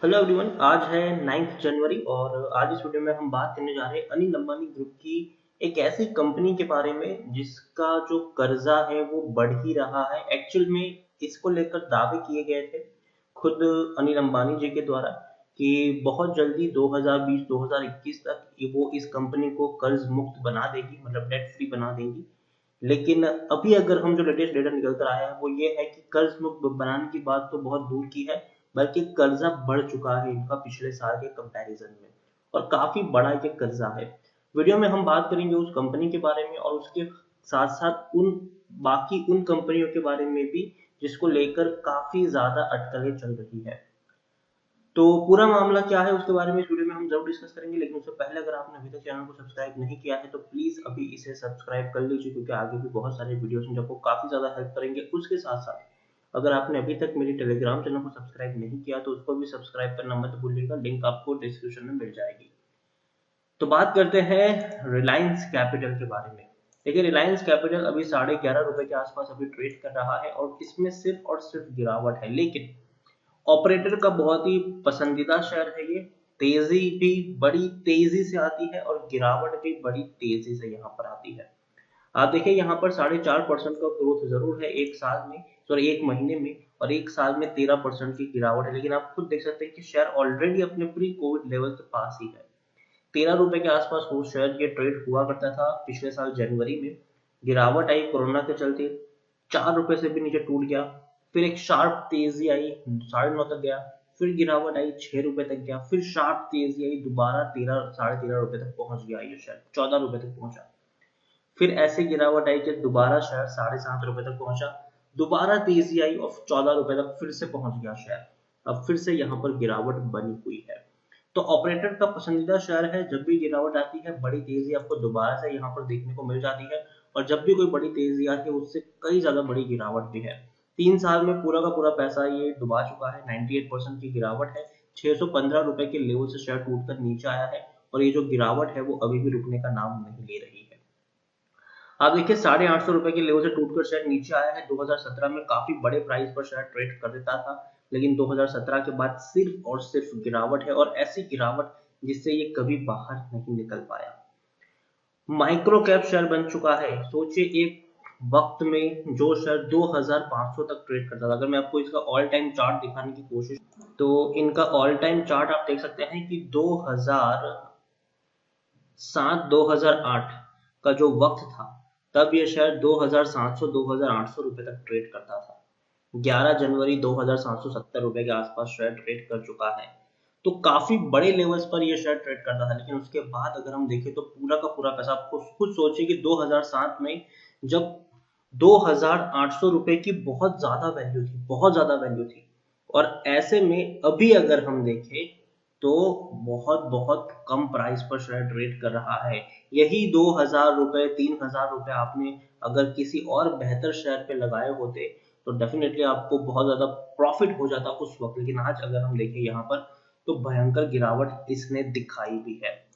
Hello everyone. आज है 9 जनवरी और आज इस वीडियो में हम बात करने जा रहे हैं अनिल अंबानी ग्रुप की एक ऐसी कंपनी के बारे में जिसका जो कर्जा है वो बढ़ ही रहा है। एक्चुअल में इसको लेकर दावे किए गए थे खुद अनिल अंबानी जी के द्वारा कि बहुत जल्दी 2020-2021 तक वो इस कंपनी को कर्ज मुक्त बना देगी, मतलब डेट फ्री बना देंगी। लेकिन अभी अगर हम जो लेटेस्ट डेटा निकल कर आया है वो ये है कि कर्ज मुक्त बनाने की बात तो बहुत दूर की है, बल्कि कर्जा बढ़ चुका है इनका पिछले साल के कंपैरिजन में, और काफी बड़ा ये कर्जा है। वीडियो में हम बात करेंगे उस कंपनी के बारे में और उसके साथ साथ उन बाकी उन कंपनियों के बारे में भी जिसको लेकर काफी ज्यादा अटकलें चल रही है। तो पूरा मामला क्या है उसके बारे में इस वीडियो में हम जरूर डिस्कस करेंगे, लेकिन उससे पहले अगर आपने अभी तक चैनल को सब्सक्राइब नहीं किया है तो प्लीज अभी इसे सब्सक्राइब कर लीजिए, क्योंकि आगे भी बहुत सारे वीडियोस हैं जो आपको काफी ज्यादा हेल्प करेंगे। उसके साथ साथ अगर आपने अभी तक मेरी टेलीग्राम चैनल को सब्सक्राइब नहीं किया तो उसको भी सब्सक्राइब करना मत भूलिएगा, लिंक आपको डिस्क्रिप्शन में मिल जाएगी। तो बात करते हैं रिलायंस कैपिटल के बारे में। देखिए, रिलायंस कैपिटल अभी ₹11.5 के आसपास अभी ट्रेड कर रहा है और इसमें सिर्फ और सिर्फ गिरावट है, लेकिन ऑपरेटर का बहुत ही पसंदीदा शेयर है ये। तेजी भी बड़ी तेजी से आती है और गिरावट भी बड़ी तेजी से यहाँ पर आती है। आप देखिए, यहाँ पर 4.5% का ग्रोथ जरूर है एक साल में, सॉरी एक महीने में, और एक साल में 13% की गिरावट है। लेकिन आप खुद देख सकते हैं कि शेयर ऑलरेडी अपने प्री कोविड लेवल के पास ही है। ₹13 के आसपास वो शेयर ये ट्रेड हुआ करता था पिछले साल जनवरी में। गिरावट आई कोरोना के चलते, ₹4 से भी नीचे टूट गया। फिर एक शार्प तेजी आई, 9.5 तक गया। फिर गिरावट आई, ₹6 तक गया। फिर शार्प तेजी आई, दोबारा 13 ₹13.5 तक पहुंच गया ये शेयर, ₹14 तक पहुंचा। फिर ऐसे गिरावट आई कि दोबारा शेयर ₹7.5 तक पहुंचा। दोबारा तेजी आई और ₹14 तक फिर से पहुंच गया शेयर। अब फिर से यहाँ पर गिरावट बनी हुई है। तो ऑपरेटर का पसंदीदा शेयर है, जब भी गिरावट आती है बड़ी तेजी आपको दोबारा से यहाँ पर देखने को मिल जाती है, और जब भी कोई बड़ी तेजी आती है उससे कई ज्यादा बड़ी गिरावट भी है। 3 साल में पूरा का पूरा पैसा ये डुबा चुका है। 98% की गिरावट है। ₹615 के लेवल से शेयर टूटकर नीचे आया है, और ये जो गिरावट है वो अभी भी रुकने का नाम नहीं ले रही है। आप देखिए, ₹850 के लेवल से टूटकर शेयर नीचे आया है। 2017 में काफी बड़े प्राइस पर शेयर ट्रेड कर देता था, लेकिन 2017 के बाद सिर्फ और सिर्फ गिरावट है, और ऐसी गिरावट जिससे ये कभी बाहर नहीं निकल पाया। माइक्रो कैप शेयर बन चुका है। सोचिए, एक वक्त में जो शेयर 2500 तक ट्रेड करता था, अगर मैं आपको इसका ऑल टाइम चार्ट दिखाने की कोशिश, तो इनका ऑल टाइम चार्ट आप देख सकते हैं कि 2007-2008 का जो वक्त था, तब ये शेयर 2700-2800 रुपए तक ट्रेड करता था। 11 जनवरी 2770 रुपए के आसपास शेयर ट्रेड कर चुका है। तो काफी बड़े लेवल्स पर ये शेयर ट्रेड करता था, लेकिन उसके बाद अगर हम देखें तो पूरा का पूरा पैसा, आपको खुद सोचिए कि 2007 में जब 2800 रुपए की बहुत ज्यादा वैल्यू थी, बहुत ज्यादा वैल्यू थी, और ऐसे में अभी अगर हम देखें तो बहुत बहुत कम प्राइस पर शेयर ट्रेड कर रहा है। यही 2000 रुपए, 3000 रुपए आपने अगर किसी और बेहतर शेयर पे लगाए होते तो डेफिनेटली आपको बहुत ज्यादा प्रॉफिट हो जाता उस वक्त। लेकिन आज अगर हम देखें यहाँ पर तो भयंकर गिरावट इसने दिखाई भी है।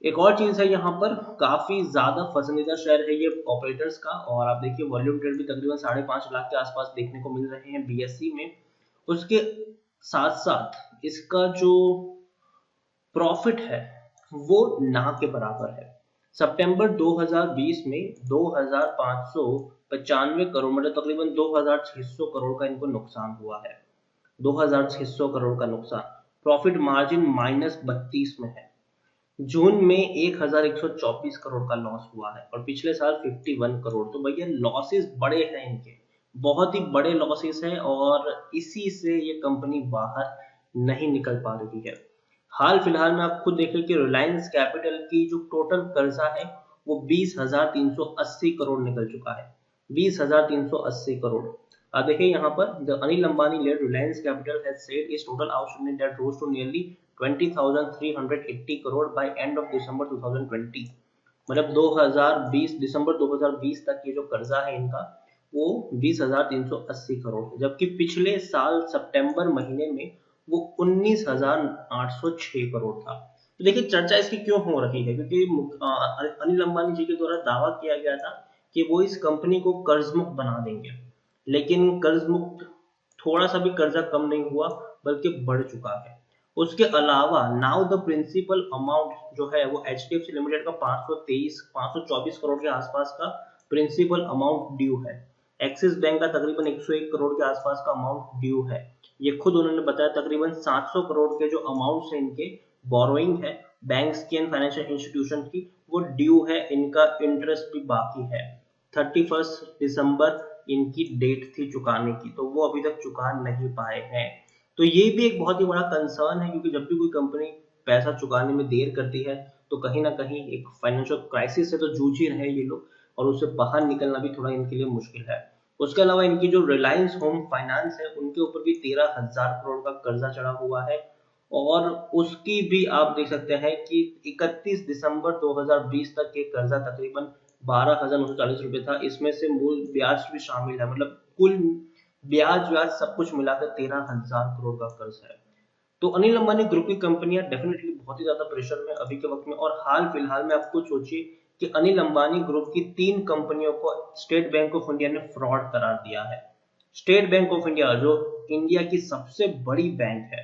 एक और चीज है, यहाँ पर काफी ज्यादा पसंदीदा शेयर है ये ऑपरेटर्स का, और आप देखिए वॉल्यूम ट्रेड भी तकरीबन 5.5 लाख के आसपास देखने को मिल रहे हैं बीएससी में। उसके साथ साथ इसका जो प्रॉफिट है वो ना के बराबर है। सितंबर 2020 में 2595 करोड़, मतलब तकरीबन 2600 करोड़ का इनको नुकसान हुआ है। 2600 करोड़ का नुकसान। प्रॉफिट मार्जिन -32 में है। जून में 1124 करोड़ का लॉस हुआ है, और पिछले साल 51 करोड़। तो भैया लॉसेस बड़े हैं इनके, बहुत ही बड़े लॉसेस हैं, और इसी से ये कंपनी बाहर नहीं निकल पा रही है। हाल फिलहाल में आप खुद देखें कि रिलायंस कैपिटल की जो टोटल कर्जा है वो 20,380 करोड़ निकल चुका है। 20,380 करोड़। आप देखिए यहाँ पर, the Anil Ambani led Reliance Capital has said its total outstanding debt rose to nearly 20,380 crore by end of December 2020। मतलब 2020 दिसंबर 2020 तक ये जो कर्जा है इनका वो 20,380 करोड़ है, जबकि पिछले साल सितंबर महीने में वो 19,806 करोड़ था। तो देखिए चर्चा इसकी क्यों हो रही है, क्योंकि अनिल अंबानी जी के द्वारा दावा किया गया था कि वो इस कंपनी को कर्ज मुक्त बना देंगे, लेकिन कर्ज मुक्त थोड़ा सा भी कर्जा कम नहीं हुआ, बल्कि बढ़ चुका है। उसके अलावा नाउ द प्रिंसिपल अमाउंट जो है वो एचडीएफसी लिमिटेड का 524 करोड़ के आसपास का प्रिंसिपल अमाउंट ड्यू है। एक्सिस बैंक का तकरीबन 101 करोड़ के आसपास का अमाउंट ड्यू है। ये खुद उन्होंने बताया तकरीबन 700 करोड़ के जो अमाउंट है इनके बोरोइंग है बैंक्स की एंड फाइनेंशियल इंस्टीट्यूशन की, वो ड्यू है, इनका इंटरेस्ट भी बाकी है। 31 दिसंबर इनकी डेट थी चुकाने की, तो वो अभी तक चुका नहीं पाए हैं। तो ये भी एक बहुत ही बड़ा कंसर्न है, क्योंकि जब भी कोई कंपनी पैसा चुकाने में देर करती है तो कहीं ना कहीं एक फाइनेंशियल क्राइसिस से तो जूझ ही रहे ये लोग, और उससे बाहर निकलना भी थोड़ा इनके लिए मुश्किल है। उसके अलावा इनकी जो रिलायंस होम फाइनेंस है उनके ऊपर भी 13,000 करोड़ का कर्जा चढ़ा हुआ है, और उसकी भी आप देख सकते हैं कि 31 दिसंबर 2020 तक के कर्जा तकरीबन 12,940 रुपए था। इसमें से मूल ब्याज भी शामिल है, मतलब कुल ब्याज व्याज सब कुछ मिलाकर 13,000 करोड़ का कर्ज है। तो अनिल अंबानी ग्रुप की कंपनियां डेफिनेटली बहुत ही ज्यादा प्रेशर में अभी के वक्त में। और हाल फिलहाल में आपको सोचिए कि अनिल अंबानी ग्रुप की 3 कंपनियों को स्टेट बैंक ऑफ इंडिया ने फ्रॉड करार दिया है। स्टेट बैंक ऑफ इंडिया जो इंडिया की सबसे बड़ी बैंक है,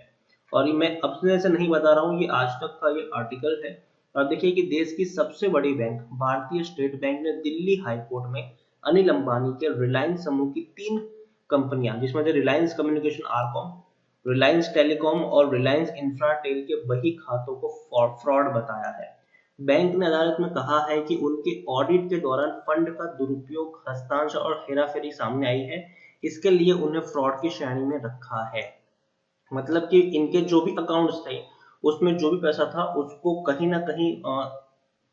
और ये मैं अपने से नहीं बता रहा हूँ, ये आज तक का ये आर्टिकल है। और देखिए कि देश की सबसे बड़ी बैंक भारतीय स्टेट बैंक ने दिल्ली हाई कोर्ट में अनिल अंबानी के रिलायंस समूह की 3 कंपनियां, जिसमें से Reliance communication RCom, Reliance telecom और रिलायंस इंफ्राटेल के बही खातों को फ्रॉड बताया है। बैंक ने अदालत में कहा है कि उनके ऑडिट के दौरान फंड का दुरुपयोग, हस्तांतरण और हेराफेरी सामने आई है, इसके लिए उन्हें फ्रॉड की श्रेणी में रखा है। मतलब कि इनके जो भी अकाउंट्स थे उसमें जो भी पैसा था उसको कहीं ना कहीं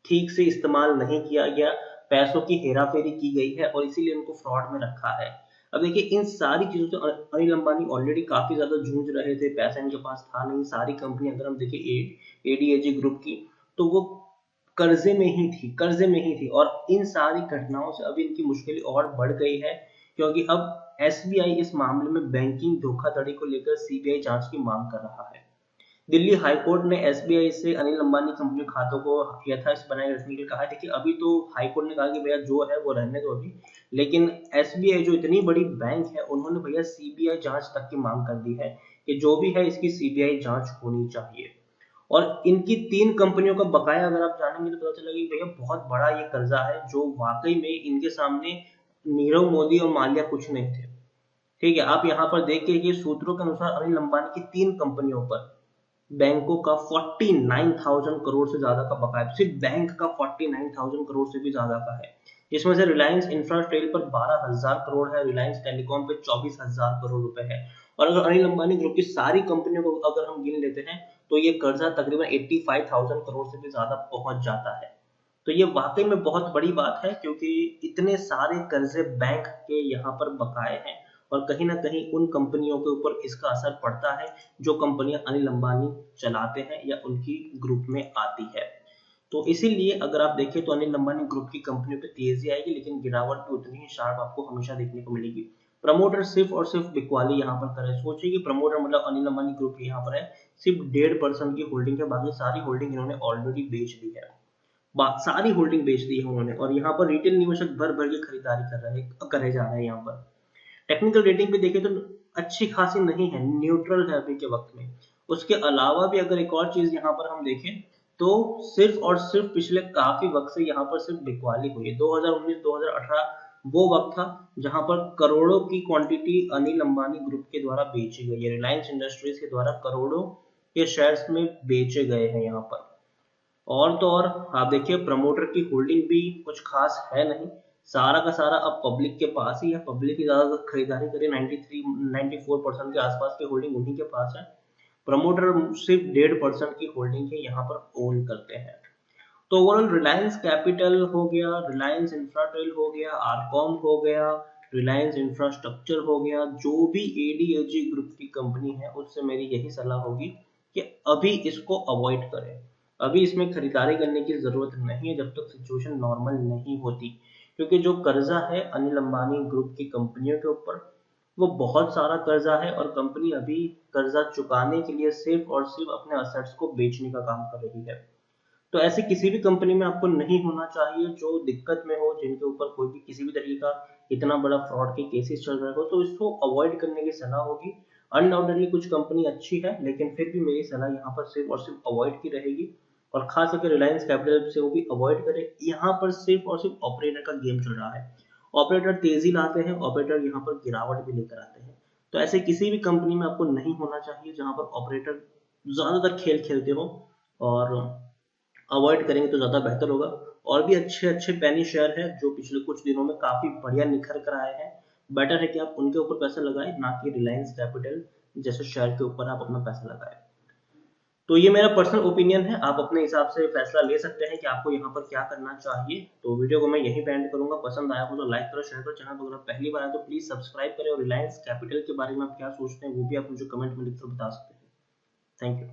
ठीक से इस्तेमाल नहीं किया गया, पैसों की हेराफेरी की गई है, और इसीलिए उनको फ्रॉड में रखा है। अब देखिए इन सारी चीजों से अनिल अंबानी ऑलरेडी काफी ज्यादा जूझ रहे थे, पैसा इनके पास था नहीं। सारी कंपनी अगर हम देखिए एडीएजी ग्रुप की, तो वो कर्जे में ही थी, और इन सारी घटनाओं से अभी इनकी मुश्किल और बढ़ गई है, क्योंकि अब एसबीआई इस मामले में बैंकिंग धोखाधड़ी को लेकर सीबीआई जांच की मांग कर रहा है। दिल्ली हाईकोर्ट ने एसबीआई से अनिल अंबानी कंपनी खातों को यथास्थिति बनाए रखने के लिए कहा है। देखिए अभी तो हाईकोर्ट ने कहा कि भैया जो है वो रहने दो अभी, लेकिन एसबीआई जो इतनी बड़ी बैंक है उन्होंने भैया सीबीआई जांच तक की मांग कर दी है कि जो भी है इसकी सीबीआई जांच होनी चाहिए। और इनकी 3 कंपनियों का बकाया अगर आप जानेंगे तो पता चलेगा कि भैया बहुत बड़ा ये कर्जा है, जो वाकई में इनके सामने नीरव मोदी और माल्या कुछ नहीं थे। ठीक है, आप यहाँ पर देखिए कि सूत्रों के अनुसार अनिल अंबानी की 3 कंपनियों पर बैंकों का 49,000 करोड़ से ज्यादा का बकाया, सिर्फ बैंक का 49,000 करोड़ से भी ज्यादा का है। जिसमें से रिलायंस इंफ्राटेल पर 12,000 करोड़ है, रिलायंस टेलीकॉम पे 24,000 करोड़ रुपए है। और अगर अनिल अंबानी ग्रुप की सारी कंपनियों को अगर हम गिन लेते हैं तो ये कर्जा तकरीबन 85,000 करोड़ से भी ज्यादा पहुंच जाता है। तो ये वाकई में बहुत बड़ी बात है, क्योंकि इतने सारे कर्जे बैंक के यहाँ पर बकाए हैं, और कहीं ना कहीं उन कंपनियों के ऊपर इसका असर पड़ता है जो कंपनियां अनिल अंबानी चलाते हैं या उनकी ग्रुप में आती है। तो इसीलिए अगर आप देखें तो अनिल अंबानी ग्रुप की कंपनियों पे तेजी आएगी, लेकिन गिरावट भी उतनी ही शार्प आपको हमेशा देखने को मिलेगी। प्रमोटर सिर्फ और सिर्फ बिकवाली यहाँ पर करे, सोचिए कि प्रमोटर मतलब अनिल अंबानी ग्रुप यहाँ पर है, सिर्फ 1.5% की होल्डिंग है, बाकी सारी होल्डिंग इन्होंने ऑलरेडी बेच दी है। सारी होल्डिंग बेच दी है उन्होंने, और यहाँ पर रिटेल निवेशक भर भर के खरीदारी करे जा रहे हैं यहाँ पर। टेक्निकल रेटिंग भी देखें तो अच्छी खासी नहीं है, न्यूट्रल है अभी के वक्त में। उसके अलावा भी अगर एक और चीज यहाँ पर हम देखें तो सिर्फ और सिर्फ पिछले काफी वक्त से यहाँ पर सिर्फ बिकवाली हुई है। 2019-2018 वो वक्त था जहां पर करोड़ों की क्वांटिटी अनिल अंबानी ग्रुप के द्वारा बेची गई है, रिलायंस इंडस्ट्रीज के द्वारा करोड़ों के शेयर्स में बेचे गए हैं यहाँ पर। और तो और आप देखिए प्रमोटर की होल्डिंग भी कुछ खास है नहीं, सारा का सारा अब पब्लिक के पास ही है। पब्लिक की ज्यादा खरीदारी करे, 94% के आसपास की होल्डिंग उन्हीं के पास है। प्रमोटर सिर्फ 1.5% की होल्डिंग है यहाँ पर ओन करते हैं। तो ओवरऑल रिलायंस कैपिटल हो गया, रिलायंस इंफ्राटेल हो गया, आरकॉम हो गया, रिलायंस इंफ्रास्ट्रक्चर हो गया, जो भी एडीएजी ग्रुप की कंपनी है उससे मेरी यही सलाह होगी कि अभी इसको अवॉइड करें। अभी इसमें खरीदारी करने की जरूरत नहीं है जब तक सिचुएशन नॉर्मल नहीं होती, क्योंकि जो कर्जा है अनिल अंबानी ग्रुप की कंपनियों के ऊपर वो बहुत सारा कर्जा है, और कंपनी अभी कर्जा चुकाने के लिए सिर्फ और सिर्फ अपने असेट्स को बेचने का काम कर रही है। तो ऐसी किसी भी कंपनी में आपको नहीं होना चाहिए जो दिक्कत में हो, जिनके ऊपर कोई भी किसी भी तरीके का इतना बड़ा फ्रॉड के केसेस चल रहे हो, तो इसको अवॉइड करने की सलाह होगी। अनडाउटेडली कुछ कंपनी अच्छी है, लेकिन फिर भी मेरी सलाह यहाँ पर सिर्फ और सिर्फ अवॉइड की रहेगी, और खास करके रिलायंस कैपिटल से वो भी अवॉइड करें। यहाँ पर सिर्फ और सिर्फ ऑपरेटर का गेम चल रहा है, ऑपरेटर तेजी लाते हैं, ऑपरेटर यहाँ पर गिरावट भी लेकर आते हैं। तो ऐसे किसी भी कंपनी में आपको नहीं होना चाहिए जहां पर ऑपरेटर ज्यादातर खेल खेलते हो, और अवॉइड करेंगे तो ज्यादा बेहतर होगा। और भी अच्छे अच्छे पेनी शेयर है जो पिछले कुछ दिनों में काफी बढ़िया निखर कर आए हैं। बेटर है कि आप उनके ऊपर पैसा लगाएं, ना कि रिलायंस कैपिटल जैसे शेयर के ऊपर आप अपना पैसा लगाएं। तो ये मेरा पर्सनल ओपिनियन है, आप अपने हिसाब से फैसला ले सकते हैं कि आपको यहाँ पर क्या करना चाहिए। तो वीडियो को मैं यहीं पे एंड करूंगा। पसंद आया हो तो लाइक करो, शेयर करो, चैनल पर अगर पहली बार आए तो प्लीज सब्सक्राइब करें, और रिलायंस कैपिटल के बारे में आप क्या सोचते हैं वो भी आप मुझे कमेंट में लिखकर बता सकते हैं। Thank you.